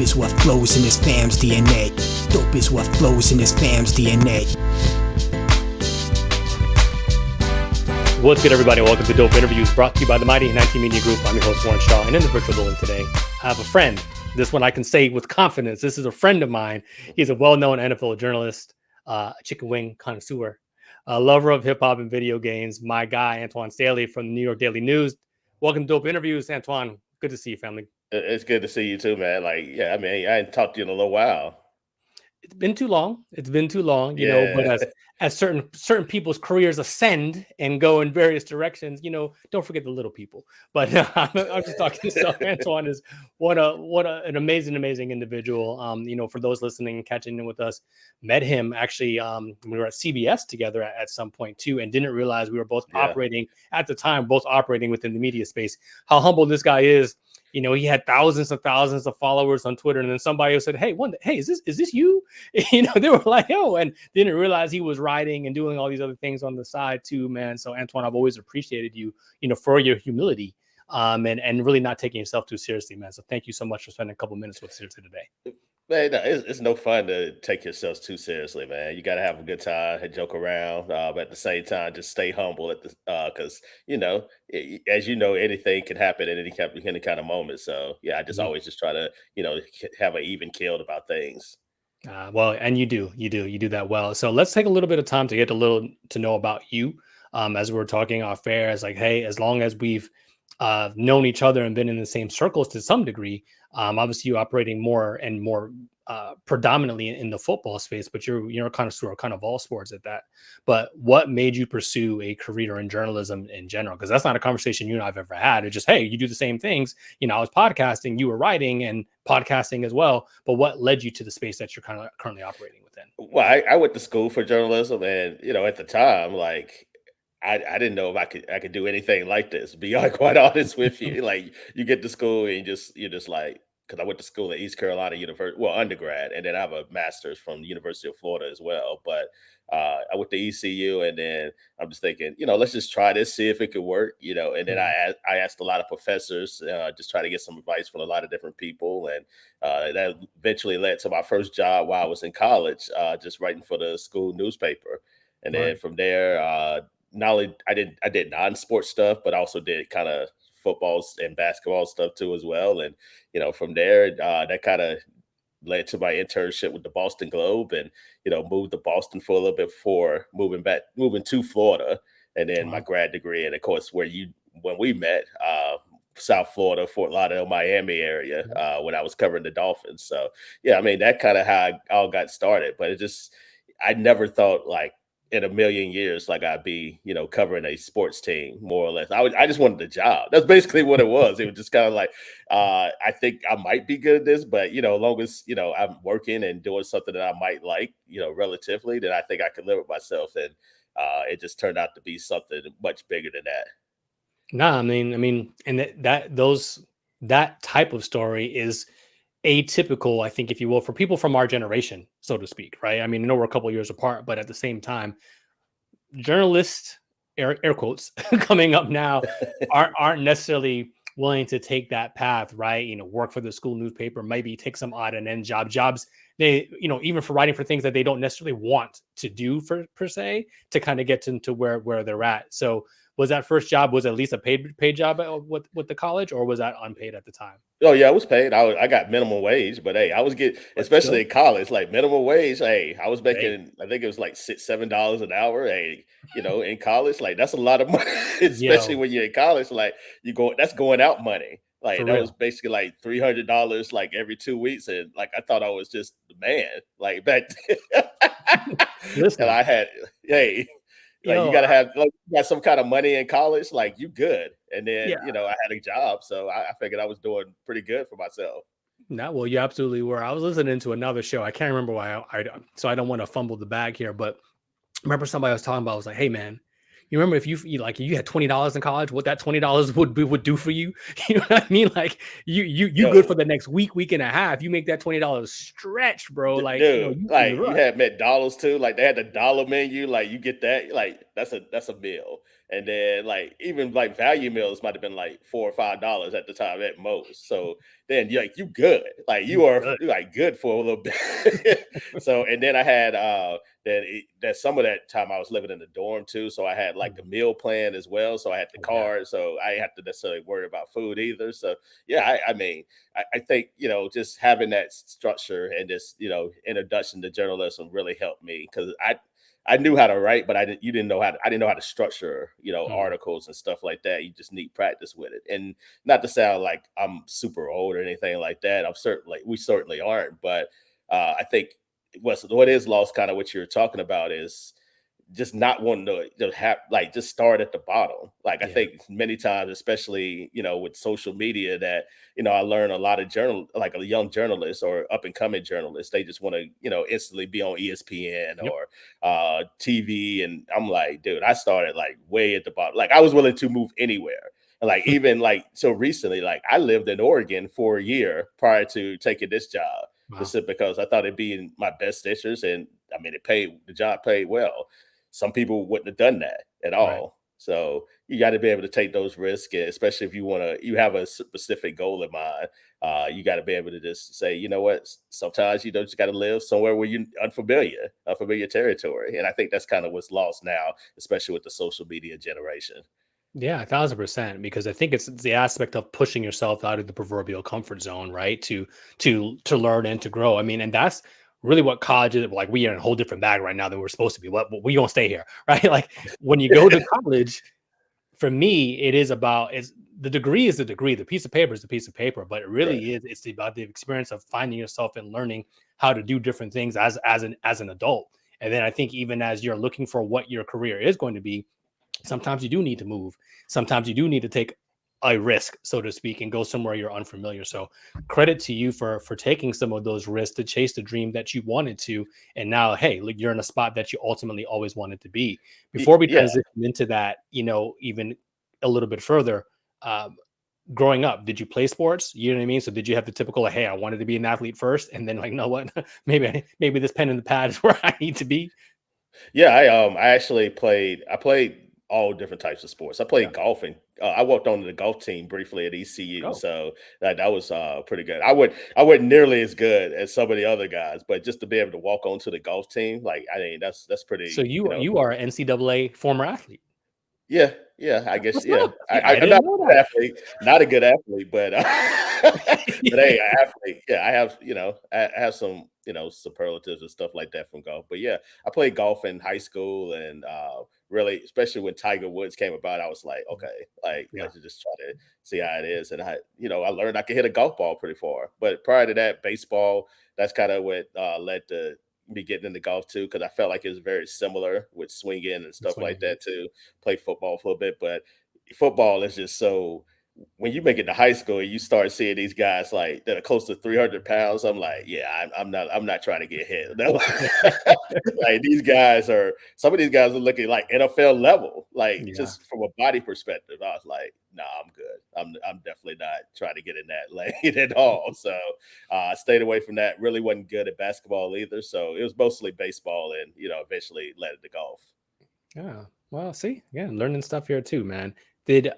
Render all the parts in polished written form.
Dope is what flows in his fam's DNA. Dope is what flows in his fam's DNA. What's good, everybody? Welcome to Dope Interviews, brought to you by the Mighty 19 Media Group. I'm your host, Warren Shaw, and in the virtual building today, I have a friend. This one I can say with confidence. This is a friend of mine. He's a well-known NFL journalist, chicken wing connoisseur, a lover of hip-hop and video games. My guy, Antwan Staley from the New York Daily News. Welcome to Dope Interviews, Antwan. Good to see you, family. It's good to see you too, man. I hadn't talked to you in a little while. It's been too long. You know, but as certain people's careers ascend and go in various directions, you know, don't forget the little people. But I'm just talking to Antwan is what an amazing individual. You know, for those listening, catching in with us, met him actually we were at CBS together at some point too, and didn't realize we were both operating at the time, within the media space. How humble this guy is. You know, he had thousands of followers on Twitter, and then somebody said, "Hey, is this you?" You know, they were like, "Oh," and didn't realize he was writing and doing all these other things on the side too, man. So, Antwan, I've always appreciated you, you know, for your humility, and really not taking yourself too seriously, man. So, thank you so much for spending a couple minutes with us here today. Man, no, it's no fun to take yourselves too seriously, man. You got to have a good time and joke around, but at the same time, just stay humble because you know, as you know, anything can happen at any kind of moment. So yeah, I just always just try to have an even keel about things. Well, and you do that well. So let's take a little bit of time to get to know about you. As we're talking off air, as like, hey, as long as we've known each other and been in the same circles to some degree, obviously you operating more predominantly in the football space, but you're a connoisseur of kind of all sports at that. But what made you pursue a career in journalism in general? Because that's not a conversation you and I've ever had. It's just, hey, you do the same things. You know, I was podcasting, you were writing and podcasting as well. But what led you to the space that you're kind of currently operating within? Well, I went to school for journalism, and you know, at the time, like I didn't know if I could do anything like this. Be quite honest with you, like you get to school and you're just like, because I went to school at East Carolina University, well, undergrad, and then I have a master's from the University of Florida as well. But I went to ECU, and then I'm just thinking, you know, let's just try this, see if it could work, you know. And then I asked a lot of professors, just try to get some advice from a lot of different people, and that eventually led to my first job while I was in college, just writing for the school newspaper. And then from there, not only I did non-sports stuff, but I also did kind of footballs and basketball stuff too as well. And you know, from there, that kind of led to my internship with the Boston Globe, and you know, moved to Boston for a little bit before moving to Florida, and then my grad degree, and of course when we met, South Florida, Fort Lauderdale, Miami area, when I was covering the Dolphins. So yeah, I mean, that kind of how it all got started. But I never thought like in a million years, like I'd be, you know, covering a sports team more or less. I just wanted the job. That's basically what it was. It was just kind of like, I think I might be good at this, but you know, as long as, you know, I'm working and doing something that I might like, you know, relatively, then I think I can live with myself. And it just turned out to be something much bigger than that. Nah, I mean, and that type of story is atypical, I think, if you will, for people from our generation, so to speak, right? I mean, I know we're a couple of years apart, but at the same time, journalists, air quotes, coming up now aren't necessarily willing to take that path, right? You know, work for the school newspaper, maybe take some odd and end jobs. They, you know, even for writing for things that they don't necessarily want to do per se, to kind of get to where they're at. So was that first job, was at least a paid job with the college, or was that unpaid at the time? Oh yeah, I was paid. I got minimum wage, but hey, I was getting, especially in college, like minimum wage. Hey, I was making, I think it was like $7 an hour. Hey, you know, in college, like that's a lot of money, especially when you're in college. Like that's going out money. Like that was basically like $300 like every 2 weeks, and like I thought I was just the man. Like back then. And I had, hey. Like you gotta have some kind of money in college, like you good. And then you know, I had a job, so I figured I was doing pretty good for myself. No, well, you absolutely were. I was listening to another show. I can't remember why so I don't want to fumble the bag here, but I remember somebody was talking about, I was like, hey man, you remember if you had $20 in college, what that $20 would do for you? You know what I mean? Like you good for the next week and a half. You make that $20 stretch, bro. Like, dude, you had McDonald's too. Like they had the dollar menu. Like you get that. Like that's a meal. And then like even like value meals might have been like $4 or $5 at the time at most. So then you good. Like You you are good. like good for a little bit. So and then I had that some of that time I was living in the dorm too. So I had like the meal plan as well. So I had the Oh, yeah. card. So I didn't have to necessarily worry about food either. So yeah, I mean, I think just having that structure and this introduction to journalism really helped me because I knew how to write, but I didn't know how to structure, Mm, articles and stuff like that. You just need practice with it. And not to sound like I'm super old or anything like that. We certainly aren't. But I think what is lost, kind of what you're talking about, is just not wanting to have like just start at the bottom. Like I yeah. think many times, especially with social media, that I learn a lot of like a young journalist or up and coming journalists, they just want to instantly be on ESPN Yep. or TV, and I'm like, dude, I started like way at the bottom. Like I was willing to move anywhere. And like even like so recently, like I lived in Oregon for a year prior to taking this job, Wow. just because I thought it'd be in my best interest, and I mean, the job paid well. Some people wouldn't have done that at Right. all. So you got to be able to take those risks, and especially if you have a specific goal in mind. You got to be able to just say, you know what, sometimes you just got to live somewhere where you're unfamiliar territory. And I think that's kind of what's lost now, especially with the social media generation. Yeah, 1,000%. Because I think it's the aspect of pushing yourself out of the proverbial comfort zone, right? To learn and to grow. I mean, and that's really what college is. Like we are in a whole different bag right now than we're supposed to be. What we gonna stay here, right? Like when you go to college, for me, it is about is the degree is the degree. The piece of paper is the piece of paper, but it Right. really is about the experience of finding yourself and learning how to do different things as an adult. And then I think even as you're looking for what your career is going to be, sometimes you do need to move. Sometimes you do need to take a risk, so to speak, and go somewhere you're unfamiliar. So credit to you for taking some of those risks to chase the dream that you wanted to. And now, hey, look, you're in a spot that you ultimately always wanted to be. Before we Yeah. transition into that, even a little bit further, um, growing up, did you play sports? You know what I mean? So did you have the typical, hey, I wanted to be an athlete first, and then like, no, what? maybe this pen and the pad is where I need to be. Yeah, I actually played all different types of sports. I Yeah, played golfing. I worked on the golf team briefly at ECU, go. so that was pretty good. I wasn't nearly as good as some of the other guys, but just to be able to walk onto the golf team, like I mean, that's So pretty. you are an NCAA former athlete. Yeah, yeah, I guess, What's yeah. up? See, I I'm didn't not know a good that. athlete, not a good athlete, but but hey, an athlete. Yeah, I have, I have some, superlatives and stuff like that from golf. But yeah, I played golf in high school, and really, especially when Tiger Woods came about, I was like, okay, like Yeah, let's just try to see how it is. And I learned I could hit a golf ball pretty far. But prior to that, baseball, that's kind of what led to me getting into golf too, because I felt like it was very similar with swinging and that's stuff what I like mean. that too. Play football for a bit, but football is just so when you make it to high school, you start seeing these guys like that are close to 300 pounds. I'm like, yeah, I'm not trying to get hit. Like some of these guys are looking like NFL level, like Yeah. just from a body perspective. I was like, nah, I'm good. I'm definitely not trying to get in that lane at all. So I stayed away from that. Really wasn't good at basketball either. So it was mostly baseball, and eventually led to golf. Yeah. Well, see, yeah, learning stuff here too, man. Did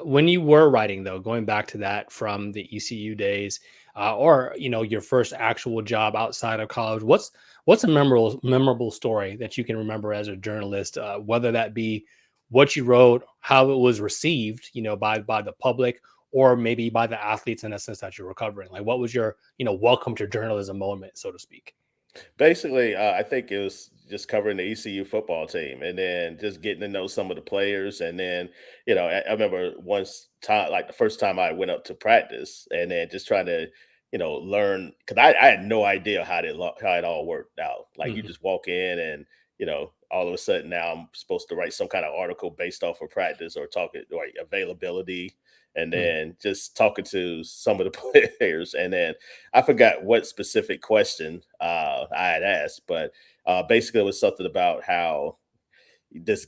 when you were writing though, going back to that from the ECU days, or your first actual job outside of college, what's a memorable story that you can remember as a journalist, whether that be what you wrote, how it was received, by the public, or maybe by the athletes in a sense that you're recovering. Like, what was your welcome to journalism moment, so to speak? Basically, I think it was just covering the ECU football team, and then just getting to know some of the players. And then, I remember once time, like the first time I went up to practice, and then just trying to, learn because I had no idea how it all worked out. Like you Mhm. just walk in, and all of a sudden now I'm supposed to write some kind of article based off of practice or talking or availability, and Mm. then just talking to some of the players, and then I forgot what specific question I had asked, but basically it was something about how this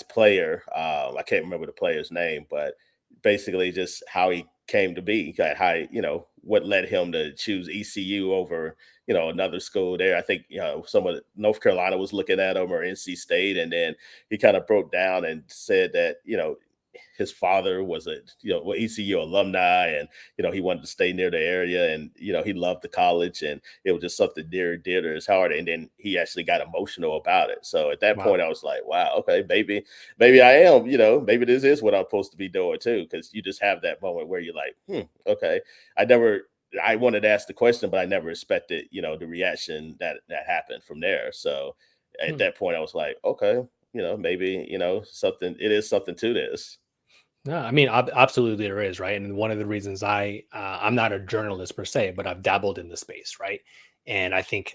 player, I can't remember the player's name, but basically just how he came to be, how what led him to choose ECU over, another school there. I think, some of North Carolina was looking at him or NC State. And then he kind of broke down and said that, his father was a, ECU alumni, and, he wanted to stay near the area, and, he loved the college, and it was just something dear to his heart. And then he actually got emotional about it. So at that point I was like, wow, okay, maybe I am, maybe this is what I'm supposed to be doing too. Cause you just have that moment where you're like, okay. I wanted to ask the question, but I never expected, the reaction that happened from there. So at that point I was like, okay, maybe, it is something to this. No, I mean, absolutely there is, right? And one of the reasons I'm not a journalist per se, but I've dabbled in the space, right? And I think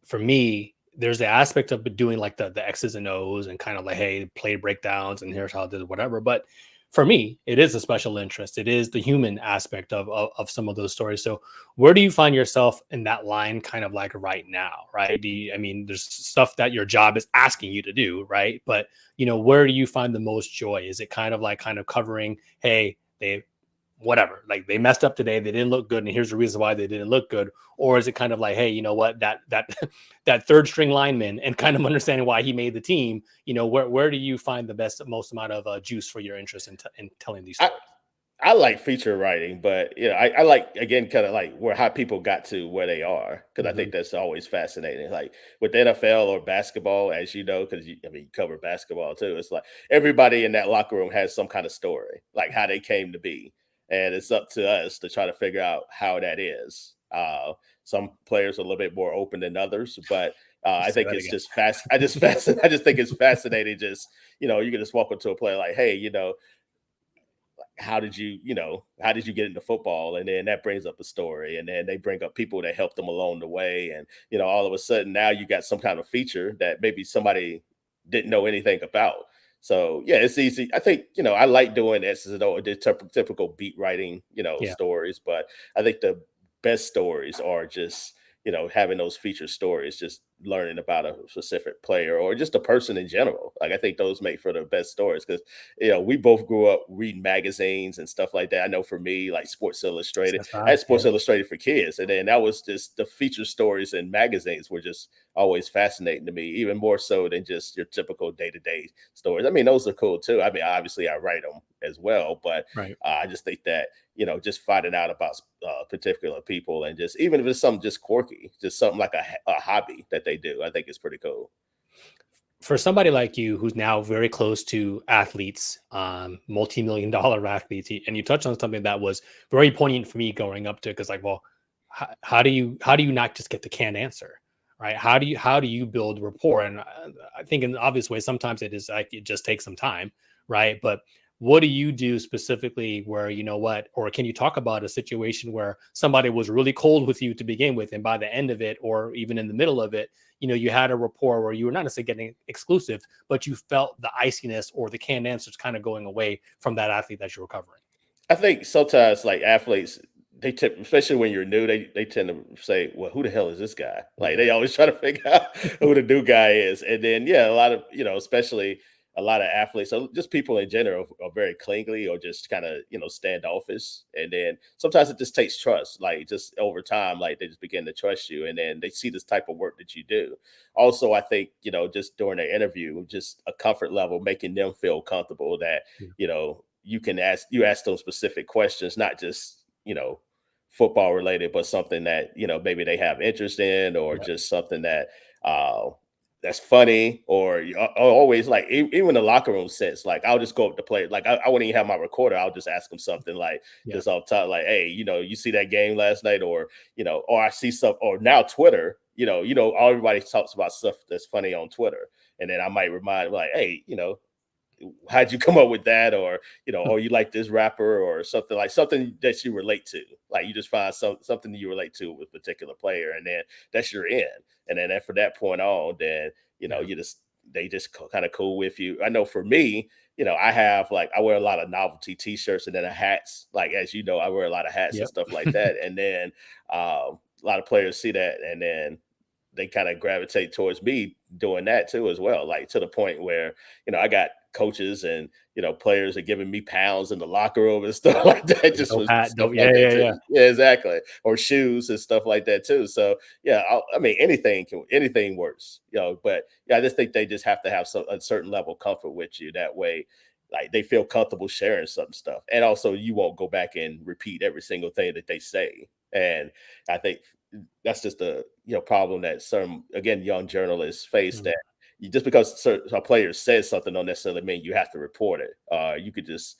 for me, there's the aspect of doing like the X's and O's and kind of like, hey, play breakdowns and here's how it did whatever. But for me, it is a special interest. It is the human aspect of some of those stories. So where do you find yourself in that line kind of like right now, right? I mean, there's stuff that your job is asking you to do, right? But where do you find the most joy? Is it kind of covering, hey, they whatever, like they messed up today, they didn't look good, and here's the reason why they didn't look good? Or is it kind of like, hey, you know what, that that third string lineman, and kind of understanding why he made the team? Where do you find the most amount of juice for your interest in telling these stories? I like feature writing, but I like, again, kind of like how people got to where they are, because I think that's always fascinating. Like with the NFL or basketball, as you know, because you cover basketball too. It's like everybody in that locker room has some kind of story, like how they came to be, and it's up to us to try to figure out how that is. Some players are a little bit more open than others, but I think it's just fast. I just think it's fascinating. Just you can just walk into a player like, hey, how did you get into football? And then that brings up a story, and then they bring up people that helped them along the way. And, all of a sudden now you got some kind of feature that maybe somebody didn't know anything about. So yeah, it's easy. I think, I like doing this as the typical beat writing, stories, but I think the best stories are just, having those feature stories, just learning about a specific player or just a person in general. Like I think those make for the best stories, because we both grew up reading magazines and stuff like that. I know for me, like Sports Illustrated, I had Sports Illustrated for kids, and then that was just the feature stories in magazines were just always fascinating to me, even more so than just your typical day-to-day stories. I mean, those are cool too. I mean, obviously I write them as well, but Right. I just think that just finding out about particular people, and just even if it's something just quirky, just something like a hobby that they do, I think it's pretty cool. For somebody like you who's now very close to athletes, multi-million dollar athletes, and you touched on something that was very poignant for me growing up to, because like, well, how do you not just get the canned answer, right? How do you build rapport? And I think in obvious ways, sometimes it is like it just takes some time, right? But what do you do specifically where, or can you talk about a situation where somebody was really cold with you to begin with, and by the end of it, or even in the middle of it, you had a rapport where you were not necessarily getting exclusive, but you felt the iciness or the canned answers kind of going away from that athlete that you were covering? I think sometimes like athletes, especially when you're new, they tend to say, well, who the hell is this guy? Like they always try to figure out who the new guy is. And then, yeah, a lot of, especially a lot of athletes, so just people in general are very clingy or just kind of, standoffish. And then sometimes it just takes trust, like just over time, like they just begin to trust you. And then they see this type of work that you do. Also, I think, just during their interview, just a comfort level, making them feel comfortable that, Yeah. you ask them specific questions, not just, football related, but something that, maybe they have interest in, or Yeah. just something that, that's funny, or always like even the locker room sense. Like I'll just go up to play. Like I wouldn't even have my recorder. I'll just ask them something like Yeah. just off top, like, hey, you see that game last night, or or I see stuff, or now Twitter. Everybody talks about stuff that's funny on Twitter, and then I might remind like, hey, how'd you come up with that? Or, or you like this rapper, or something, like something that you relate to. Like you just find something that you relate to with a particular player, and then that's your end. And then from that point on, then, Yeah. they just kind of cool with you. I know for me, I wear a lot of novelty t-shirts and then hats. Like, as you know, I wear a lot of hats and Yep. stuff like that. And then a lot of players see that, and then they kind of gravitate towards me doing that too as well. Like to the point where, I got coaches and players are giving me pounds in the locker room and stuff like that. Just Dope was hat, stuff dope. like Yeah, that yeah, too. yeah. Yeah, exactly. Or shoes and stuff like that too. So yeah, I mean anything works, But yeah, I just think they just have to have a certain level of comfort with you. That way, like they feel comfortable sharing some stuff, and also you won't go back and repeat every single thing that they say. And I think that's just a problem that some young journalists face, Mm. that just because a player says something don't necessarily mean you have to report it. You could just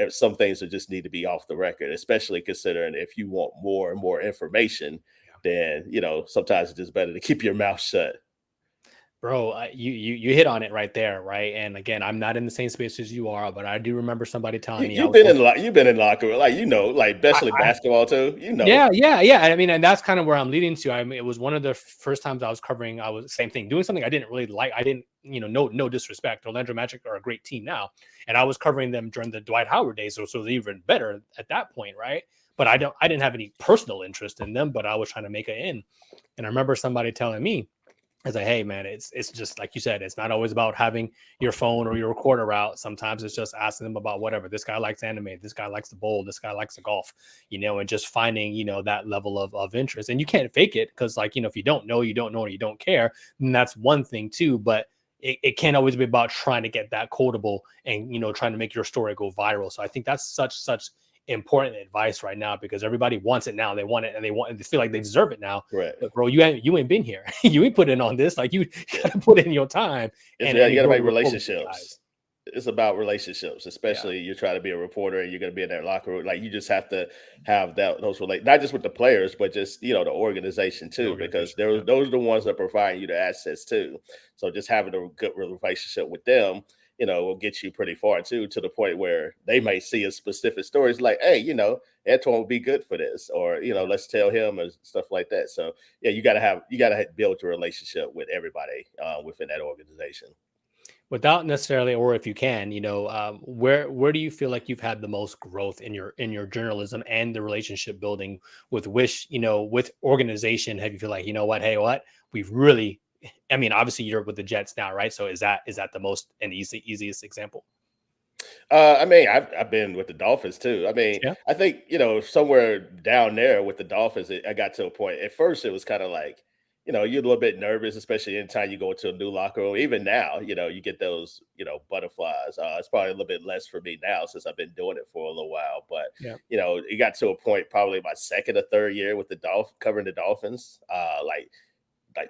some things that just need to be off the record, especially considering if you want more and more information, then sometimes it's just better to keep your mouth shut. Bro, you hit on it right there, right? And again, I'm not in the same space as you are, but I do remember somebody telling me I You've was been working. you've been in locker room, like like especially basketball too. Yeah, yeah, yeah. I mean, and that's kind of where I'm leading to. I mean, it was one of the first times I was covering. I was same thing, doing something I didn't really like. I didn't, no disrespect. Orlando Magic are a great team now, and I was covering them during the Dwight Howard days, so it was even better at that point, right? But I didn't have any personal interest in them, but I was trying to make it in. And I remember somebody telling me, I was like, hey man, it's just like you said, it's not always about having your phone or your recorder out. Sometimes it's just asking them about whatever. This guy likes anime, this guy likes to bowl, this guy likes to golf, and just finding, that level of interest. And you can't fake it because if you don't know, you don't know, or you don't care, then that's one thing too. But it can't always be about trying to get that quotable and trying to make your story go viral. So I think that's such important advice right now because everybody wants it now. They want it and they feel like they deserve it now. Right. But bro, you ain't been here. You ain't put in on this. Like you gotta put in your time and You got to grow make the rapport with these relationships. guys. It's about relationships, Yeah, especially you're trying to be a reporter and you're going to be in that locker room. Like you just have to have those not just with the players, but just the organization the too, because organization. Yeah. those are the ones that provide you the access too. So just having a good relationship with them, will get you pretty far too, to the point where they may see a specific stories like, hey, Antwan would be good for this, or let's tell him and stuff like that. So yeah, you gotta build a relationship with everybody within that organization. Without necessarily, or if you can, where do you feel like you've had the most growth in your journalism and the relationship building with with organization? Have you feel like what, hey, what we've really, I mean, obviously you're with the Jets now, right? So is that the most and easiest example? I mean, I've been with the Dolphins too. I mean, Yeah, I think somewhere down there with the Dolphins, I got to a point. At first, it was kind of like, you're a little bit nervous, especially anytime you go into a new locker room. Even now, you get those, butterflies. It's probably a little bit less for me now since I've been doing it for a little while. But yeah, it got to a point probably my second or third year with the covering the Dolphins, like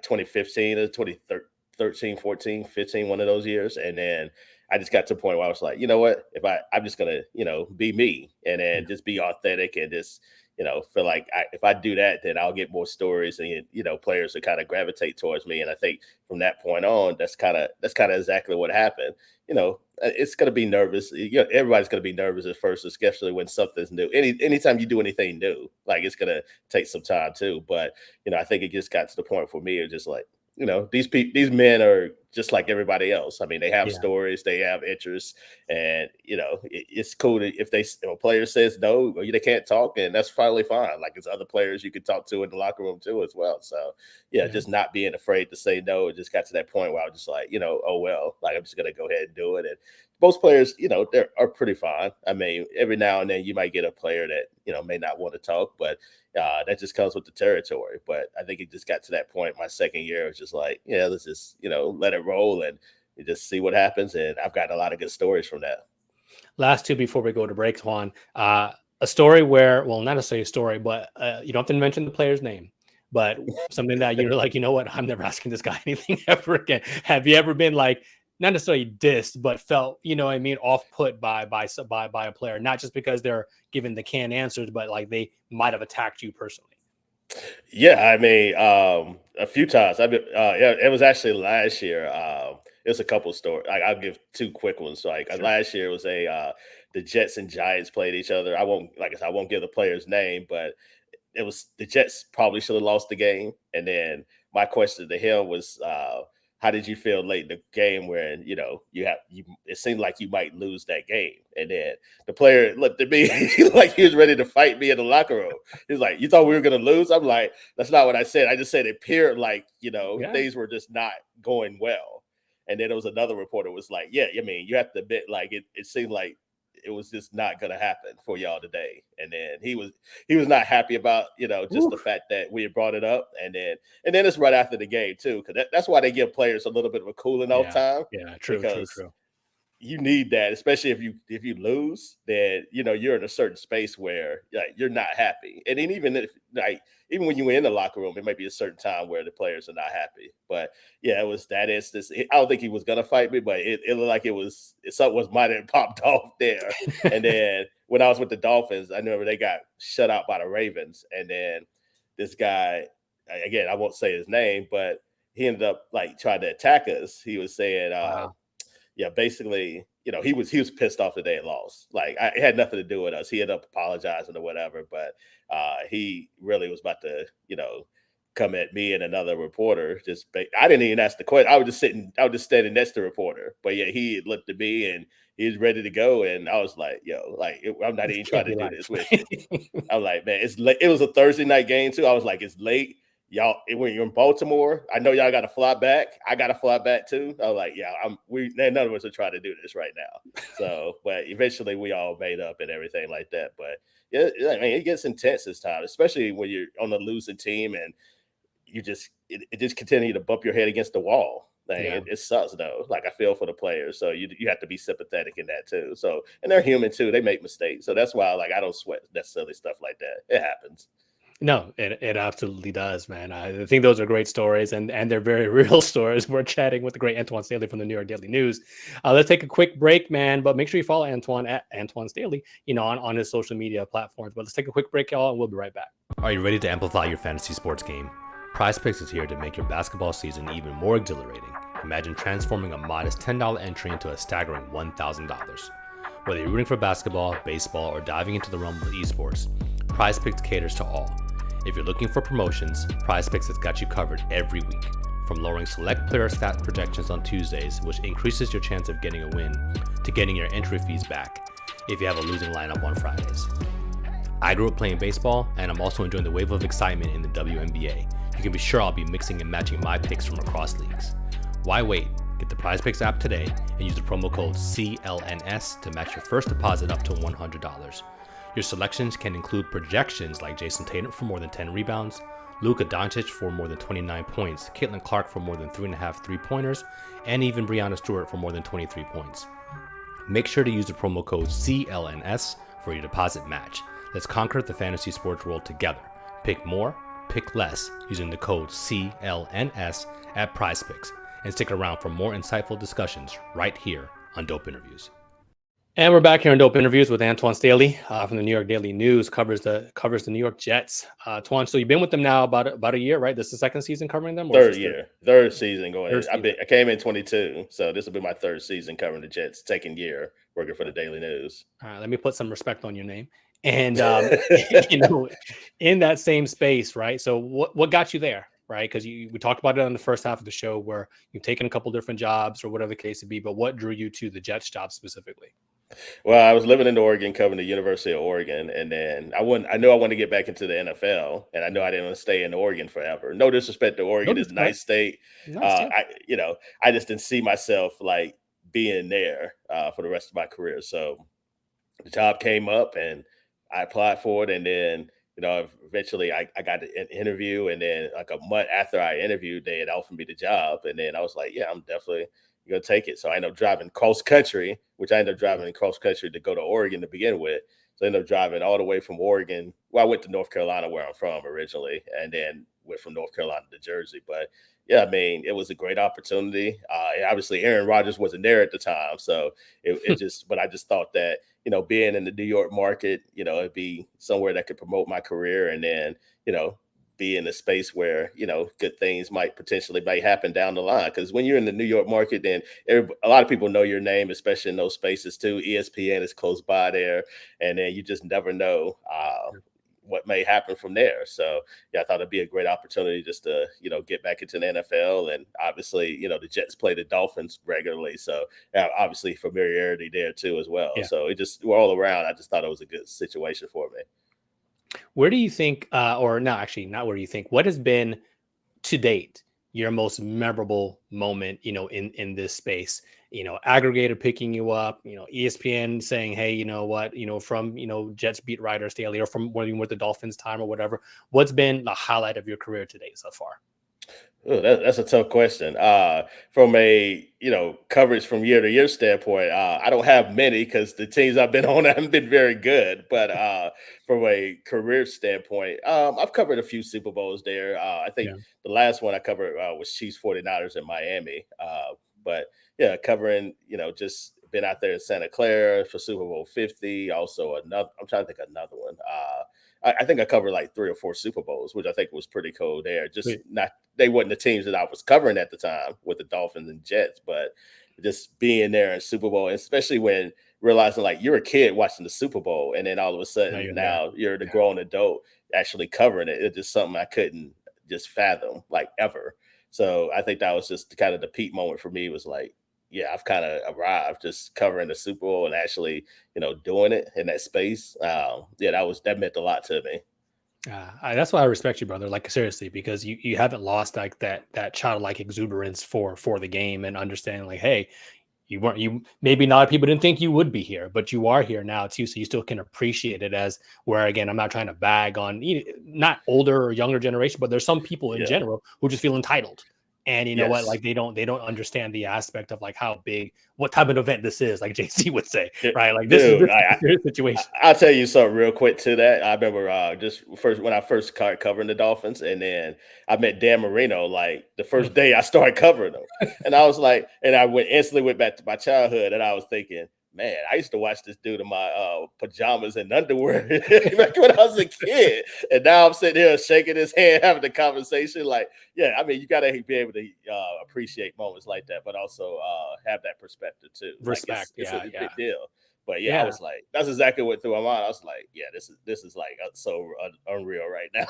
2015 or 2013, 14, 15, one of those years. And then I just got to a point where I was like, you know what, I'm just gonna, be me and yeah, then just be authentic and just, feel like if I do that, then I'll get more stories and players will kind of gravitate towards me. And I think from that point on, that's kind of exactly what happened. It's gonna be nervous. Everybody's gonna be nervous at first, especially when something's new. Anytime you do anything new, like it's gonna take some time too. But I think it just got to the point for me, it's just like, these men are just like everybody else. I mean, they have yeah, stories, they have interests, and it's cool if if a player says no or they can't talk, and that's finally fine. Like there's other players you could talk to in the locker room too as well. So yeah, yeah. just not being afraid to say no. It just got to that point where I was just like, oh well, like I'm just gonna go ahead and do it. And most players, they are pretty fine. I mean, every now and then you might get a player that may not want to talk, but that just comes with the territory. But I think it just got to that point. My second year it was just like, yeah, let's just let it roll and you just see what happens. And I've got a lot of good stories from that. Last two before we go to break, Juan. A story where, well, not necessarily a story, but you don't have to mention the player's name, but something that you're like, you know what, I'm never asking this guy anything ever again. Have you ever been like, not necessarily dissed, but felt, what I mean, off put by a player, not just because they're giving the canned answers, but like they might have attacked you personally. Yeah, I mean, a few times. I've been. Yeah, it was actually last year. It was a couple stories. I'll give two quick ones. Like Sure. last year was the Jets and Giants played each other. I won't, like I said, I won't give the player's name, but it was the Jets probably should have lost the game. And then my question to him was, how did you feel late in the game when it seemed like you might lose that game? And then the player looked at me like he was ready to fight me in the locker room. He's like, "You thought we were gonna lose?" I'm like, "That's not what I said. I just said it appeared like Yeah. things were just not going well." And then there was another reporter was like, yeah, I mean, you have to admit, like it seemed like it was just not going to happen for y'all today. And then he was not happy about, just the fact that we had brought it up. And then it's right after the game too, because that's why they give players a little bit of a cooling off time. Yeah, true. Because you need that, especially if you lose, then you're in a certain space where you're not happy. And then even when you were in the locker room, it might be a certain time where the players are not happy. But yeah, it was that instance. I don't think he was gonna fight me, but it looked like something might have popped off there. And then when I was with the Dolphins, I remember they got shut out by the Ravens, and then this guy, again, I won't say his name, but he ended up like trying to attack us. He was saying, Wow. yeah, basically, he was pissed off that they had lost. Like it had nothing to do with us. He ended up apologizing or whatever, but he really was about to, come at me and another reporter. I didn't even ask the question. I was just standing next to the reporter. But yeah, he looked at me and he was ready to go, and I was like, yo, I'm not even trying to do this with you. I'm like, man, it's late. It was a Thursday night game too. I was like, it's late. Y'all, when you're in Baltimore, I know y'all got to fly back. I got to fly back too. I was like, yeah, none of us are trying to do this right now. So, but eventually we all made up and everything like that. But yeah, I mean, it gets intense this time, especially when you're on a losing team and it just continue to bump your head against the wall. It sucks though. Like I feel for the players, so you have to be sympathetic in that too. So, and they're human too; they make mistakes. So that's why, I don't sweat necessarily stuff like that. It happens. No, it absolutely does, man. I think those are great stories, and they're very real stories. We're chatting with the great Antwan Staley from the New York Daily News. Let's take a quick break, man. But make sure you follow Antwan at Antwan Staley, on his social media platforms. But let's take a quick break, y'all, and we'll be right back. Are you ready to amplify your fantasy sports game? PrizePicks is here to make your basketball season even more exhilarating. Imagine transforming a modest $10 entry into a staggering $1,000. Whether you're rooting for basketball, baseball, or diving into the realm of esports, PrizePicks caters to all. If you're looking for promotions, PrizePicks has got you covered every week. From lowering select player stat projections on Tuesdays, which increases your chance of getting a win, to getting your entry fees back if you have a losing lineup on Fridays. I grew up playing baseball, and I'm also enjoying the wave of excitement in the WNBA. You can be sure I'll be mixing and matching my picks from across leagues. Why wait? Get the PrizePicks app today and use the promo code CLNS to match your first deposit up to $100. Your selections can include projections like Jason Tatum for more than 10 rebounds, Luka Doncic for more than 29 points, Caitlin Clark for more than 3.5 3-pointers, and even Breanna Stewart for more than 23 points. Make sure to use the promo code CLNS for your deposit match. Let's conquer the fantasy sports world together. Pick more, pick less using the code CLNS at PrizePicks, and stick around for more insightful discussions right here on Dope Interviews. And we're back here on Dope Interviews with Antwan Staley from the New York Daily News, covers the New York Jets. Twan, so you've been with them now about a year, right? This is the second season covering them? Third season going. I came in 22, so this will be my third season covering the Jets, second year working for the Daily News. All right, let me put some respect on your name. And in that same space, right? So what got you there, right? Because we talked about it on the first half of the show where you've taken a couple different jobs or whatever the case would be, but what drew you to the Jets job specifically? Well, I was living in Oregon, covering the University of Oregon, and then I knew I wanted to get back into the NFL, and I knew I didn't want to stay in Oregon forever. No disrespect to Oregon, it's a nice state. Nice, I just didn't see myself like being there for the rest of my career. So the job came up, and I applied for it, and then eventually I got an interview, and then like a month after I interviewed, they had offered me the job, and then I was like, yeah, I'm definitely gonna take it. So I ended up driving cross country, which I ended up driving cross country to go to Oregon to begin with. So I ended up driving all the way from Oregon. Well, I went to North Carolina, where I'm from originally, and then went from North Carolina to Jersey. But yeah, I mean, it was a great opportunity. Obviously, Aaron Rodgers wasn't there at the time, so it just. But I just thought that being in the New York market, it'd be somewhere that could promote my career, and then be in a space where good things might happen down the line. Because when you're in the New York market, then a lot of people know your name, especially in those spaces too. ESPN is close by there, and then you just never know what may happen from there. So yeah, I thought it'd be a great opportunity just to get back into the NFL, and obviously the Jets play the Dolphins regularly, so obviously familiarity there too as well. Yeah. So we're all around. I just thought it was a good situation for me. Where do you think, or no, actually not where do you think, what has been to date, your most memorable moment, in this space, aggregator picking you up, ESPN saying, hey, you know what, from, Jets beat writer Staley, or from when you were the Dolphins time or whatever, what's been the highlight of your career today so far? Ooh, that's a tough question. From a coverage from year to year standpoint, I don't have many because the teams I've been on haven't been very good. But from a career standpoint, I've covered a few Super Bowls there. I think Yeah. the last one I covered was Chiefs 49ers in Miami. But yeah, covering just been out there in Santa Clara for Super Bowl 50. Also another. I'm trying to think of another one. I think I covered like 3 or 4 Super Bowls, which I think was pretty cool there. Just Sweet. not they wasn't the teams that I was covering at the time with the Dolphins and Jets, but just being there in Super Bowl, especially when realizing like you're a kid watching the Super Bowl, and then all of a sudden You're there. now you're the Yeah. grown adult actually covering it. It's just something I couldn't just fathom like ever. So I think that was just kind of the peak moment for me. Was like, yeah, I've kind of arrived just covering the Super Bowl and actually, doing it in that space. Yeah, that meant a lot to me. That's why I respect you, brother. Like seriously, because you haven't lost like that childlike exuberance for the game, and understanding like, hey, you maybe not people didn't think you would be here, but you are here now too. So you still can appreciate it as where, again, I'm not trying to bag on not older or younger generation, but there's some people in Yeah. general who just feel entitled. And you know what, Yes. like they don't understand the aspect of like how big, what type of event this is, like JC would say, right? Like this Dude, is a serious situation. I'll tell you something real quick to that. I remember just first when I first started covering the Dolphins, and then I met Dan Marino like the first day I started covering them, and I was like, and I instantly went back to my childhood, and I was thinking, man, I used to watch this dude in my pajamas and underwear back when I was a kid, and now I'm sitting here shaking his hand, having the conversation. Like, yeah, I mean, you got to be able to appreciate moments like that, but also have that perspective too. Like, Respect. it's Yeah. a Yeah. big deal. But yeah, I Yeah. was like, that's exactly what through my mind. I was like, yeah, this is like so unreal right now.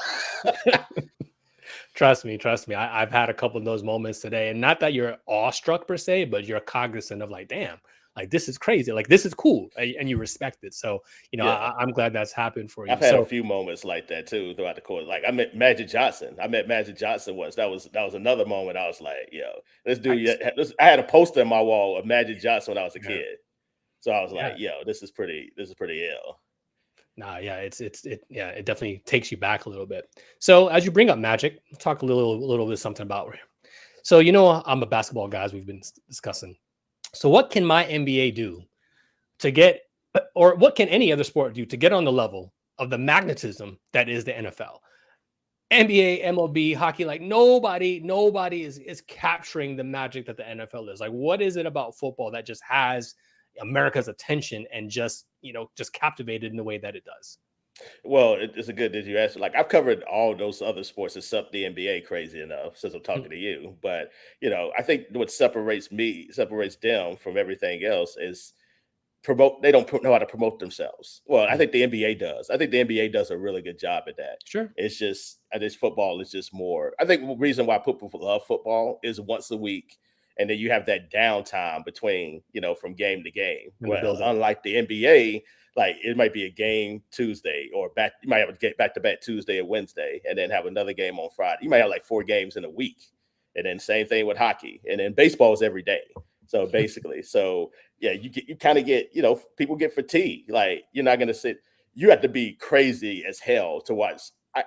Trust me. I've had a couple of those moments today, and not that you're awestruck per se, but you're cognizant of like, damn, like this is crazy, like this is cool, and you respect it. So, Yeah, I'm glad that's happened for I've you. had a So, few moments like that too throughout the course. Like I met Magic Johnson. I met Magic Johnson once. That was another moment. I was like, yo, this dude. nice. I had a poster in my wall of Magic Johnson when I was a Yeah, kid. So I was like, yeah. yo, this is pretty ill. Nah, yeah, yeah, it definitely takes you back a little bit. So, as you bring up Magic, talk a little bit something about him. So, I'm a basketball guy, as we've been discussing. So, what can my NBA do to get, or what can any other sport do to get on the level of the magnetism that is the NFL? NBA, MLB, hockey, like nobody is capturing the magic that the NFL is. Like, what is it about football that just has America's attention and just captivated in the way that it does? Well, it's a good that you asked. Like I've covered all those other sports except the NBA, crazy enough, since I'm talking to you. But I think what separates them from everything else is they don't know how to promote themselves. Well, I think the NBA does. I think the NBA does a really good job at that. Sure. It's just I think football is just more. I think the reason why people love football is once a week, and then you have that downtime between from game to game. In the Well, build up. unlike the NBA, like it might be a game Tuesday or back. You might have a back to back Tuesday or Wednesday, and then have another game on Friday. You might have like 4 games in a week, and then same thing with hockey, and then baseball is every day. So basically, yeah, you kind of get people get fatigued. Like you're not gonna sit. You have to be crazy as hell to watch.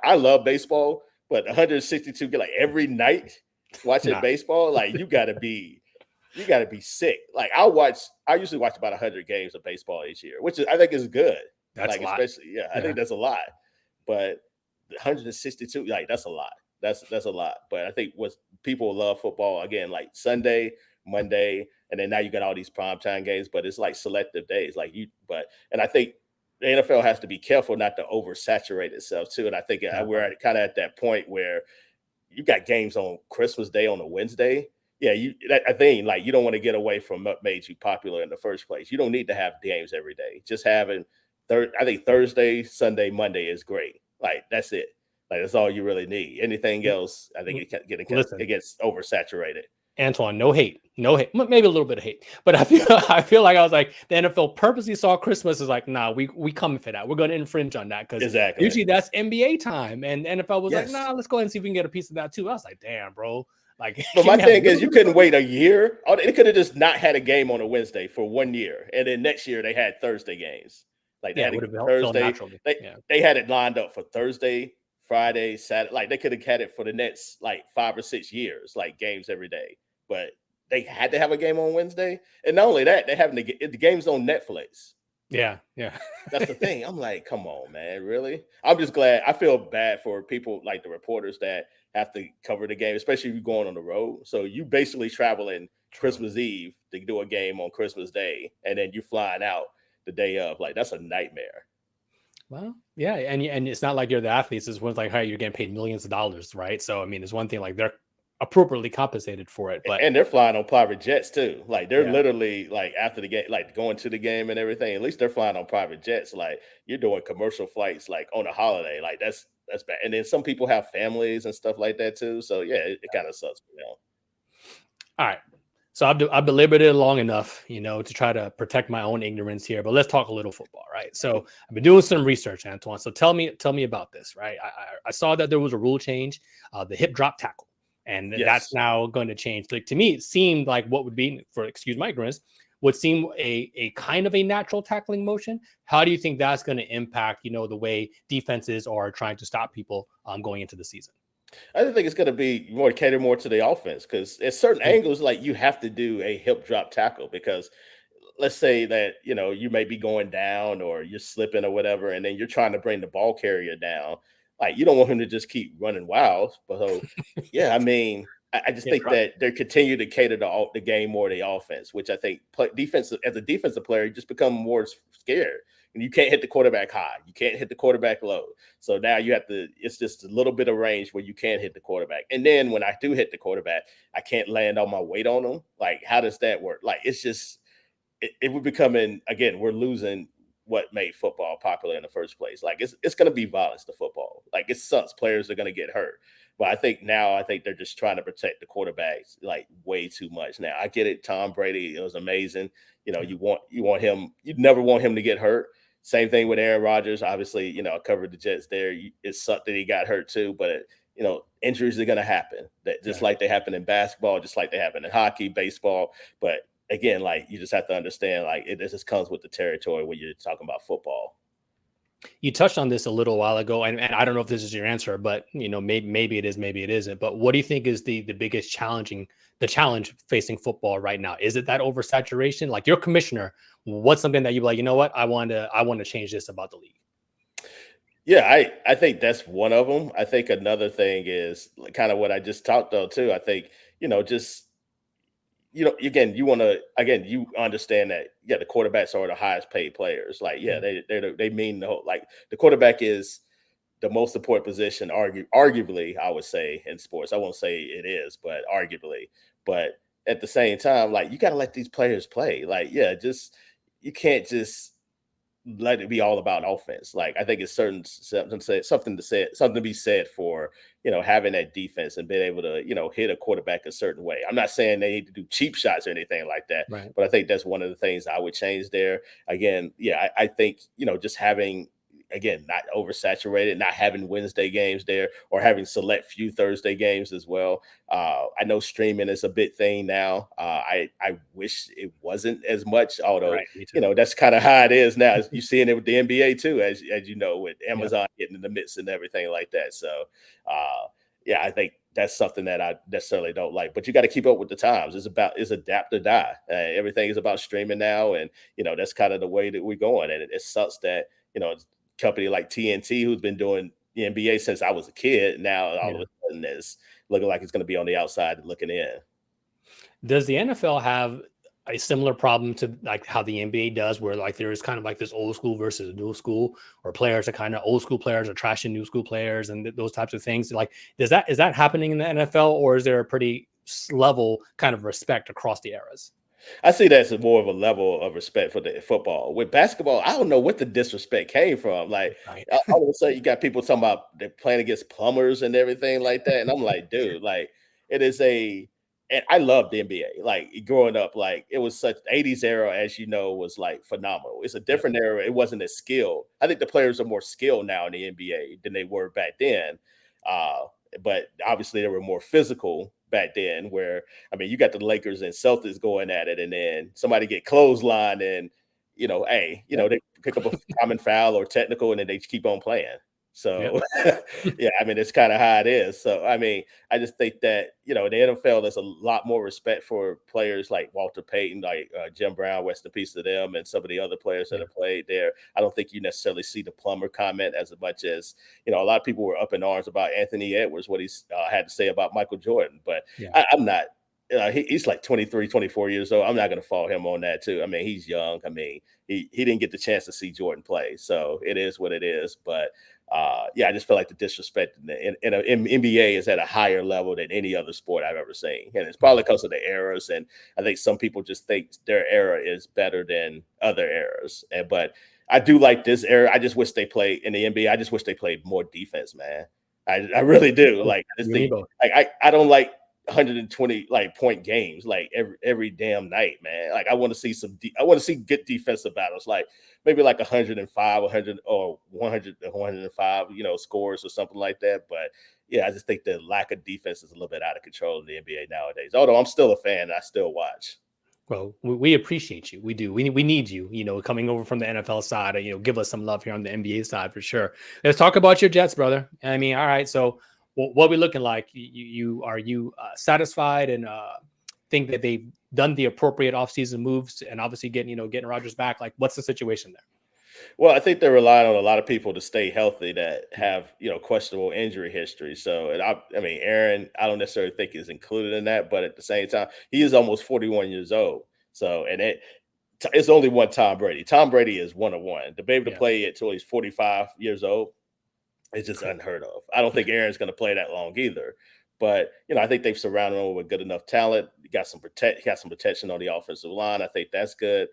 I love baseball, but 162 get like every night watching Nah. baseball, like you gotta be sick. Like I usually watch about 100 games of baseball each year, which I think is good. That's Like a lot. especially, yeah, I think that's a lot. But 162, like that's a lot. That's a lot. But I think what people love football again, like Sunday, Monday, and then now you got all these primetime games, but it's like selective days. And I think the NFL has to be careful not to oversaturate itself too. And I think we're kind of at that point where you got games on Christmas Day on a Wednesday. Yeah, I think like you don't want to get away from what made you popular in the first place. You don't need to have games every day. Just having I think Thursday, Sunday, Monday is great. Like that's it. Like that's all you really need. Anything else, I think it gets oversaturated. Antwan, no hate, maybe a little bit of hate, but I feel like I was like the NFL purposely saw Christmas as like, nah, we coming for that. We're going to infringe on that because Exactly. usually that's NBA time, and NFL was like, Yes. nah, let's go ahead and see if we can get a piece of that too. I was like, damn, bro, Like, But can my we have a thing is, little you bit of couldn't fun? wait a year. Oh, they could have just not had a game on a Wednesday for 1 year, and then next year they had Thursday games. Like they Yeah, had it a would have felt Thursday. naturally. They Yeah. they had it lined up for Thursday, Friday, Saturday. Like they could have had it for the next like 5 or 6 years, like games every day. But they had to have a game on Wednesday, and not only that, they having to get the games on Netflix. Yeah. Yeah. That's the thing. I'm like, come on, man, really? I'm just glad. I feel bad for people like the reporters that have to cover the game, especially if you're going on the road. So you basically traveling True. Christmas Eve to do a game on Christmas Day, and then you flying out the day of. Like that's a nightmare. Well, yeah, and it's not like you're the athletes. It's one like, hey, you're getting paid millions of dollars, right? So I mean, it's one thing like they're appropriately compensated for it, but And they're flying on private jets too. Like they're yeah, literally like after the game, like going to the game and everything. At least they're flying on private jets. Like you're doing commercial flights like on a holiday. Like that's bad. And then some people have families and stuff like that too. So yeah, it kind of sucks. all right. So I've belabored it long enough, to try to protect my own ignorance here. But let's talk a little football, right? So I've been doing some research, Antwan. So tell me about this, right? I saw that there was a rule change, the hip drop tackle, and that's Yes. now going to change. Like to me, it seemed like what would be, for excuse my ignorance, would seem a kind of a natural tackling motion. How do you think that's going to impact, the way defenses are trying to stop people going into the season? I think it's going to be more cater more to the offense because at certain Mm. angles, like you have to do a hip drop tackle because let's say that you may be going down or you're slipping or whatever, and then you're trying to bring the ball carrier down. Like you don't want him to just keep running wild. But so, yeah, I mean, I just Yeah, think that they continue to cater to the game more the offense, which I think defense as a defensive player, you just become more scared. And you can't hit the quarterback high. You can't hit the quarterback low. So now you have to, it's just a little bit of range where you can't hit the quarterback. And then when I do hit the quarterback, I can't land all my weight on them. Like, how does that work? Like, it's just, it would becoming, again, we're losing what made football popular in the first place. Like, it's going to be violence to football. Like, it sucks. Players are going to get hurt. But I think they're just trying to protect the quarterbacks like way too much. Now, I get it. Tom Brady, it was amazing. You want him, you never want him to get hurt. Same thing with Aaron Rodgers. Obviously, I covered the Jets there. It sucked that he got hurt too, but injuries are going to happen. That just like they happen in basketball, just like they happen in hockey, baseball. But again, like you just have to understand, like it just comes with the territory when you're talking about football. You touched on this a little while ago, and I don't know if this is your answer, but maybe it is, maybe it isn't. But what do you think is the biggest challenge facing football right now? Is it that oversaturation? Like your commissioner, what's something that you're like, you know what, I want to change this about the league? Yeah, I think that's one of them. I think another thing is kind of what I just talked about too. I think just again, you understand that, yeah, the quarterbacks are the highest paid players. Like, yeah, they mean the whole, like the quarterback is the most important position, arguably, I would say in sports. I won't say it is, but arguably. But at the same time, like you got to let these players play. Like, yeah, just you can't just let it be all about offense. Like I think it's something to be said for having that defense and being able to hit a quarterback a certain way. I'm not saying they need to do cheap shots or anything like that, Right. but I think that's one of the things I would change there. Again, yeah, I think just having, again, not oversaturated, not having Wednesday games there or having select few Thursday games as well. I know streaming is a big thing now. I wish it wasn't as much, although Right. Me too. that's kind of how it is now. You seeing it with the NBA too, as you know, with Yeah. Amazon getting in the midst and everything like that. So, yeah, I think that's something that I necessarily don't like. But you got to keep up with the times. It's adapt or die. Everything is about streaming now, and that's kind of the way that we're going. And it sucks that company like TNT, who's been doing the NBA since I was a kid, now all of Yeah. a sudden is looking like it's going to be on the outside looking in. Does the NFL have a similar problem to like how the NBA does, where like there is kind of like this old school versus new school, or players are kind of old school players are trashing new school players and those types of things? Like, is that happening in the NFL, or is there a pretty level kind of respect across the eras? I see that as more of a level of respect for the football. With basketball, I don't know what the disrespect came from. Like Right. all of a sudden, you got people talking about they're playing against plumbers and everything like that, and I'm like, dude, like it is a. And I love the NBA. Like growing up, like it was such '80s era, as you know, was like phenomenal. It's a Yep. different era. It wasn't as skilled. I think the players are more skilled now in the NBA than they were back then. Uh, but obviously they were more physical back then, where I mean, you got the Lakers and Celtics going at it, and then somebody get clotheslined, and hey, they pick up a common foul or technical, and then they keep on playing. So, yeah, I mean, it's kind of how it is. So, I mean, I just think that, in the NFL, there's a lot more respect for players like Walter Payton, like Jim Brown, rest in peace to them, and some of the other players that have played there. I don't think you necessarily see the plumber comment as much as, a lot of people were up in arms about Anthony Edwards, what he's had to say about Michael Jordan. But I'm not. He's like 23, 24 years old. I'm not going to fault him on that, too. I mean, he's young. I mean, he didn't get the chance to see Jordan play. So it is what it is. But I just feel like the disrespect in NBA is at a higher level than any other sport I've ever seen. And it's probably because of the eras. And I think some people just think their era is better than other eras. But I do like this era. I just wish they played in the NBA. I just wish they played more defense, man. I really do. Like, I just think, like, I don't like 120 point games like every damn night, man. Like, I want to see I want to see good defensive battles, like maybe like 105, 100 or 100 to 105, scores or something like that. But yeah, I just think the lack of defense is a little bit out of control in the NBA nowadays. Although I'm still a fan, I still watch. Well, we appreciate you. We do. We need you, coming over from the NFL side, give us some love here on the NBA side for sure. Let's talk about your Jets, brother. I mean, all right. So what are we looking like? Are you satisfied and think that they've done the appropriate offseason moves and obviously getting Rodgers back? Like, what's the situation there? Well, I think they're relying on a lot of people to stay healthy that have, questionable injury history. So, and I mean, Aaron, I don't necessarily think is included in that, but at the same time, he is almost 41 years old. So, and it's only one Tom Brady. Tom Brady is 1-1. To be able to play it till he's 45 years old, it's just unheard of. I don't think Aaron's going to play that long either. But, I think they've surrounded him with good enough talent. He got some protection on the offensive line. I think that's good.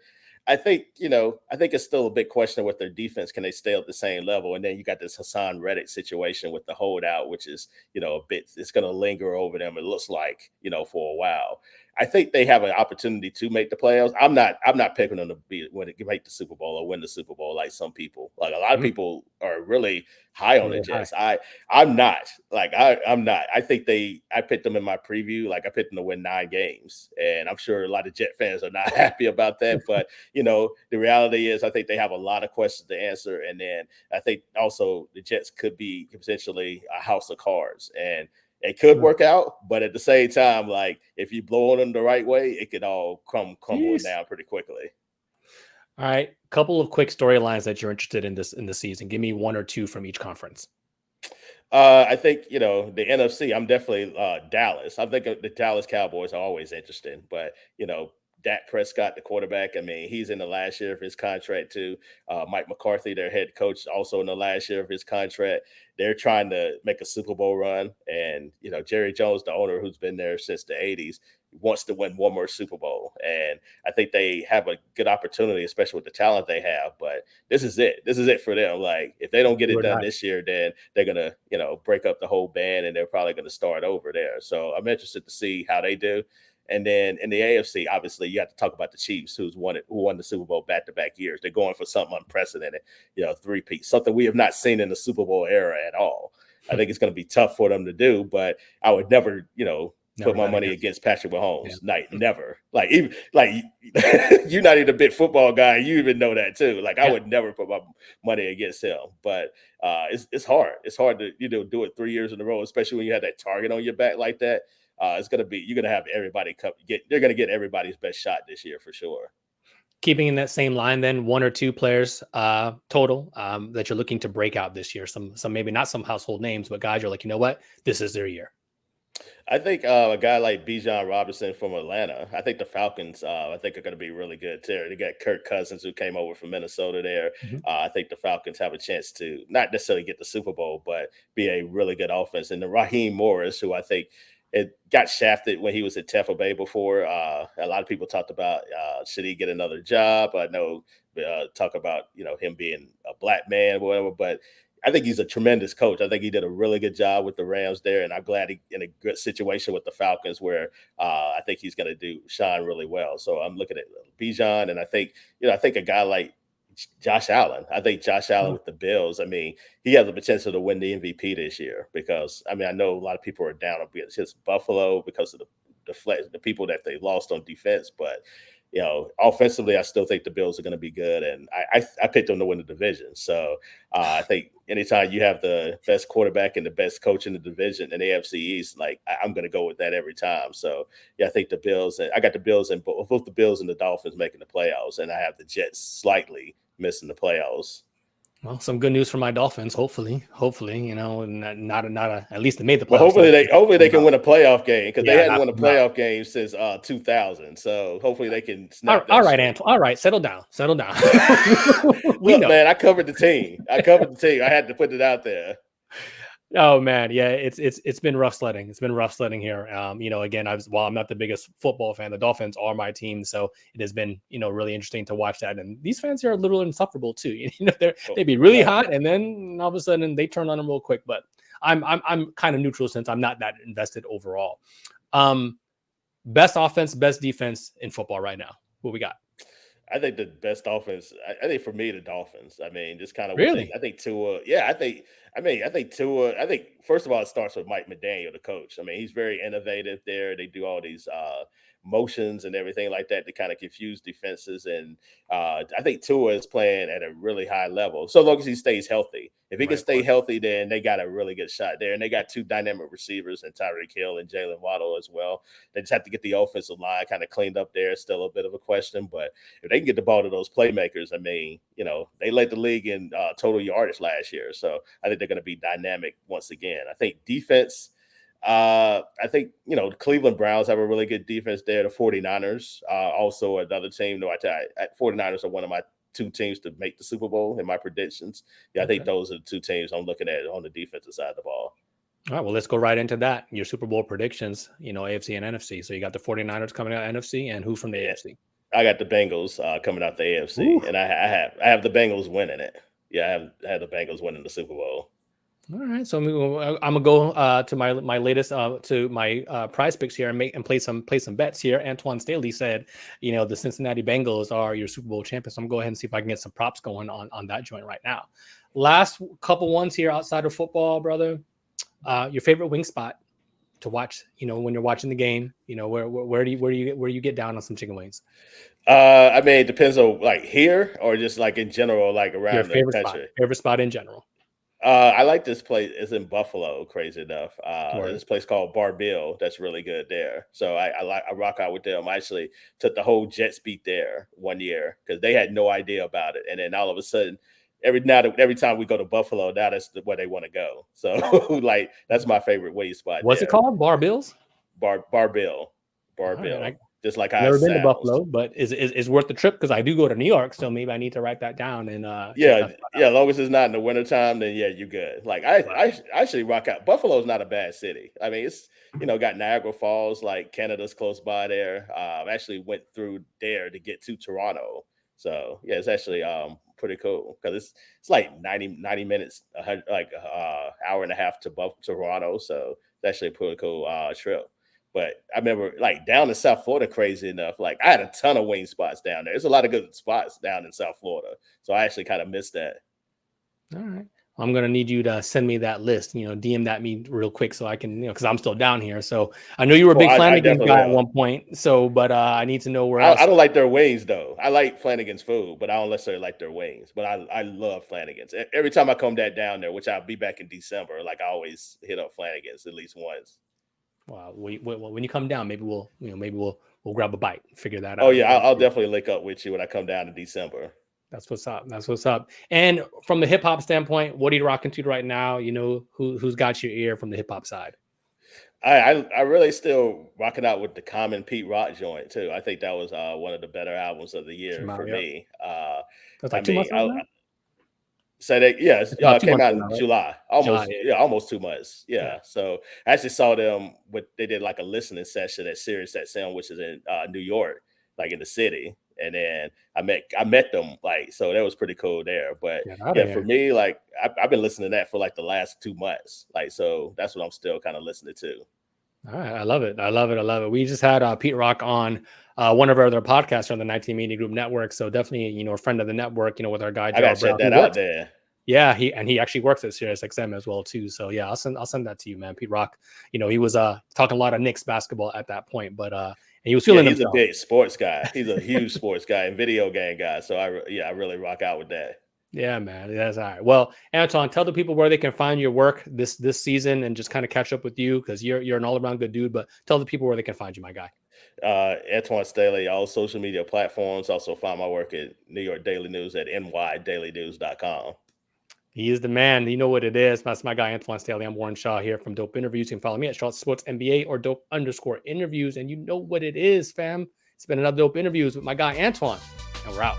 I think it's still a big question with their defense. Can they stay at the same level? And then you got this Hassan Reddick situation with the holdout, which is, it's going to linger over them. It looks like, for a while. I think they have an opportunity to make the playoffs. I'm not picking them to make the Super Bowl or win the Super Bowl like some people. Like, a lot of people are really high on the Jets. I'm not. I'm not. I think I picked them in my preview. Like, I picked them to win 9 games, and I'm sure a lot of Jet fans are not happy about that. But the reality is, I think they have a lot of questions to answer, and then I think also the Jets could be potentially a house of cards, and it could work out, but at the same time, like, if you blow on them the right way, it could all crumble down pretty quickly. All right, couple of quick storylines that you're interested in this season. Give me 1 or 2 from each conference. I think the NFC. I'm definitely Dallas. I think the Dallas Cowboys are always interesting, but Dak Prescott, the quarterback. I mean, he's in the last year of his contract too. Mike McCarthy, their head coach, also in the last year of his contract. They're trying to make a Super Bowl run, and Jerry Jones, the owner, who's been there since the '80s, wants to win one more Super Bowl. And I think they have a good opportunity, especially with the talent they have. But this is it. This is it for them. Like, if they don't get it done this year, then they're gonna break up the whole band, and they're probably gonna start over there. So I'm interested to see how they do. And then in the AFC, obviously, you have to talk about the Chiefs, who won the Super Bowl back-to-back years. They're going for something unprecedented, three-peat, something we have not seen in the Super Bowl era at all. I think it's going to be tough for them to do, but I would never, put my money against Patrick Mahomes. Yeah. Never. Like, even you're not even a big football guy. You even know that too. Like, I would never put my money against him. But it's hard. It's hard to do it 3 years in a row, especially when you have that target on your back like that. You're going to have everybody they're going to get everybody's best shot this year for sure. Keeping in that same line, then 1 or 2 players total that you're looking to break out this year. Some maybe not some household names, but guys you're like, what? This is their year. I think a guy like Bijan Robinson from Atlanta. I think the Falcons, are going to be really good too. They got Kirk Cousins, who came over from Minnesota there. Mm-hmm. I think the Falcons have a chance to not necessarily get the Super Bowl, but be a really good offense. And the Raheem Morris, who I think it got shafted when he was at Tampa Bay before. A lot of people talked about should he get another job? I know talk about him being a black man, or whatever, but I think he's a tremendous coach. I think he did a really good job with the Rams there, and I'm glad he's in a good situation with the Falcons where I think he's going to shine really well. So I'm looking at Bijan, and I think a guy like Josh Allen. I think Josh Allen with the Bills. I mean, he has the potential to win the MVP this year because I mean I know a lot of people are down against his Buffalo because of the people that they lost on defense, but offensively, I still think the Bills are going to be good, and I picked them to win the division. So I think anytime you have the best quarterback and the best coach in the division in the AFC East, like I'm going to go with that every time. So yeah, I think the Bills. And I got the Bills and both the Bills and the Dolphins making the playoffs, and I have the Jets slightly missing the playoffs. Well, some good news for my Dolphins. Hopefully, and not at least they made the playoffs. Well, hopefully they can win a playoff game because they hadn't won a playoff game since 2000. So hopefully they can snap. All right, Antwan. All right, settle down. Look, man, I covered the team. I had to put it out there. Oh man, yeah, it's been rough sledding. It's been rough sledding here. Again, while I'm not the biggest football fan, the Dolphins are my team, so it has been really interesting to watch that. And these fans here are a little insufferable too. They'd be really hot, and then all of a sudden they turn on them real quick. But I'm kind of neutral since I'm not that invested overall. Best offense, best defense in football right now. What we got? I think the best offense. I think for me, the Dolphins. I mean, just kind of really. I think Tua. Yeah, I think Tua. I think first of all, it starts with Mike McDaniel, the coach. I mean, he's very innovative there. They do all these motions and everything like that to kind of confuse defenses. And I think Tua is playing at a really high level, so long as he stays healthy. If he can stay healthy, then they got a really good shot there. And they got two dynamic receivers in Tyreek Hill and Jalen Waddle as well. They just have to get the offensive line kind of cleaned up there. Still a bit of a question, but if they can get the ball to those playmakers, I mean, they led the league in total yardage last year. So I think they're going to be dynamic once again. I think defense, I think, the Cleveland Browns have a really good defense there. The 49ers, also another team. 49ers are one of my two teams to make the Super Bowl in my predictions. Yeah, I think those are the two teams I'm looking at on the defensive side of the ball. All right, well, let's go right into that. Your Super Bowl predictions, AFC and NFC. So you got the 49ers coming out NFC, and who from the AFC? I got the Bengals coming out the AFC. Ooh. And I have the Bengals winning it. Yeah, I have the Bengals winning the Super Bowl. All right, so I'm gonna go to my latest to my prize picks here and play some bets here. Antwan Staley said, the Cincinnati Bengals are your Super Bowl champions. So I'm gonna go ahead and see if I can get some props going on that joint right now. Last couple ones here outside of football, brother. Your favorite wing spot to watch? When you're watching the game, where do you get down on some chicken wings? I mean, it depends on like here or just like in general, like around the country. Favorite spot in general. I like this place. It's in Buffalo, crazy enough. There's this place called Bar Bill that's really good there. So I rock out with them. I actually took the whole Jets beat there one year because they had no idea about it. And then all of a sudden, every time we go to Buffalo, now that's where they want to go. So like that's my favorite wing spot. What's it called? Bar Bills? Bar Bill. Right. Just like I've never been to Buffalo, but it's worth the trip because I do go to New York, so maybe I need to write that down. And as long as it's not in the wintertime, then yeah, you're good. Like I actually rock out. Buffalo's not a bad city. I mean, it's got Niagara Falls, like Canada's close by there. I actually went through there to get to Toronto, so yeah, it's actually pretty cool because it's like 90 minutes, like hour and a half to Toronto, so it's actually a pretty cool trip. But I remember like down in South Florida, crazy enough, like I had a ton of wing spots down there. There's a lot of good spots down in South Florida. So I actually kind of missed that. All right. I'm going to need you to send me that list, DM that me real quick so I can, because I'm still down here. So I know you were a big Flanagan guy at one point. So, but I need to know where else. I don't like their wings though. I like Flanagan's food, but I don't necessarily like their wings. But I love Flanagan's. Every time I come down there, which I'll be back in December, like I always hit up Flanagan's at least once. Wow. When you come down, maybe we'll grab a bite, figure that out. Oh yeah, I'll definitely link up with you when I come down in December. That's what's up. And from the hip hop standpoint, what are you rocking to right now? Who's got your ear from the hip hop side? I really still rocking out with the Common Pete Rock joint too. I think that was one of the better albums of the year for me. That's like 2 months ago now? So that came out in July, almost 2 months. Yeah. So I actually saw them. They did like a listening session at Sirius XM, which is in New York, like in the city. And then I met them, like, so that was pretty cool there. But for me, like I've been listening to that for like the last 2 months, like, so that's what I'm still kind of listening to. All right, I love it. I love it. I love it. We just had Pete Rock on one of our other podcasts on the 19 Media Group Network. So definitely, a friend of the network. With our guy I gotta Joe check Brown. that out there. Yeah, he actually works at SiriusXM as well too. So yeah, I'll send that to you, man. Pete Rock. He was talking a lot of Knicks basketball at that point, but and he was feeling he's himself. a big sports guy. He's a huge sports guy and video game guy. So I really rock out with that. Yeah, man. That's all right. Well, Antwan, tell the people where they can find your work this season and just kind of catch up with you because you're an all around good dude. But tell the people where they can find you, my guy. Antwan Staley, all social media platforms. Also find my work at New York Daily News at nydailynews.com. He is the man. You know what it is. That's my guy, Antwan Staley. I'm Warren Shaw here from Dope Interviews. You can follow me at Shaw Sports NBA or Dope_interviews. And you know what it is, fam. It's been another Dope Interviews with my guy, Antwan. And we're out.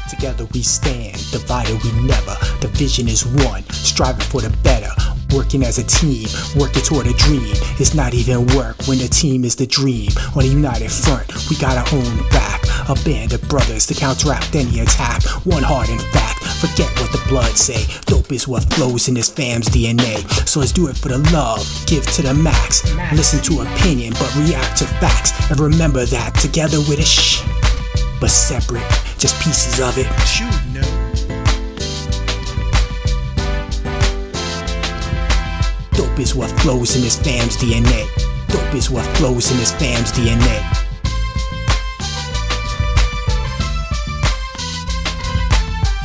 Together we stand, divided we never. The vision is one, striving for the better. Working as a team, working toward a dream. It's not even work when the team is the dream. On a united front, we got our own back. A band of brothers to counteract any attack. One heart in fact, forget what the blood say. Dope is what flows in this fam's DNA. So let's do it for the love, give to the max. Listen to opinion, but react to facts. And remember that together with a shh, but separate, just pieces of it. Dope is what flows in this fam's DNA. Dope is what flows in this fam's DNA.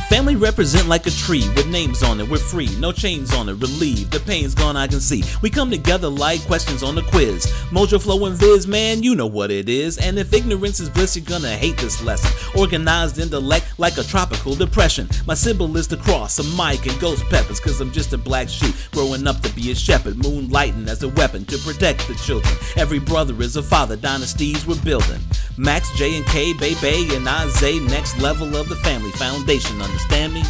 Family represent like a tree with names on it. We're free, no chains on it. Relieved, the pain's gone, I can see. We come together like questions on the quiz. Mojo Flow and Viz, man, you know what it is. And if ignorance is bliss, you're gonna hate this lesson. Organized intellect like a tropical depression. My symbol is the cross, a mic and ghost peppers. Cause I'm just a black sheep growing up to be a shepherd. Moonlighting as a weapon to protect the children. Every brother is a father, dynasties we're building. Max, J and K, Bay, and Isaiah, next level of the family foundation. Understand me?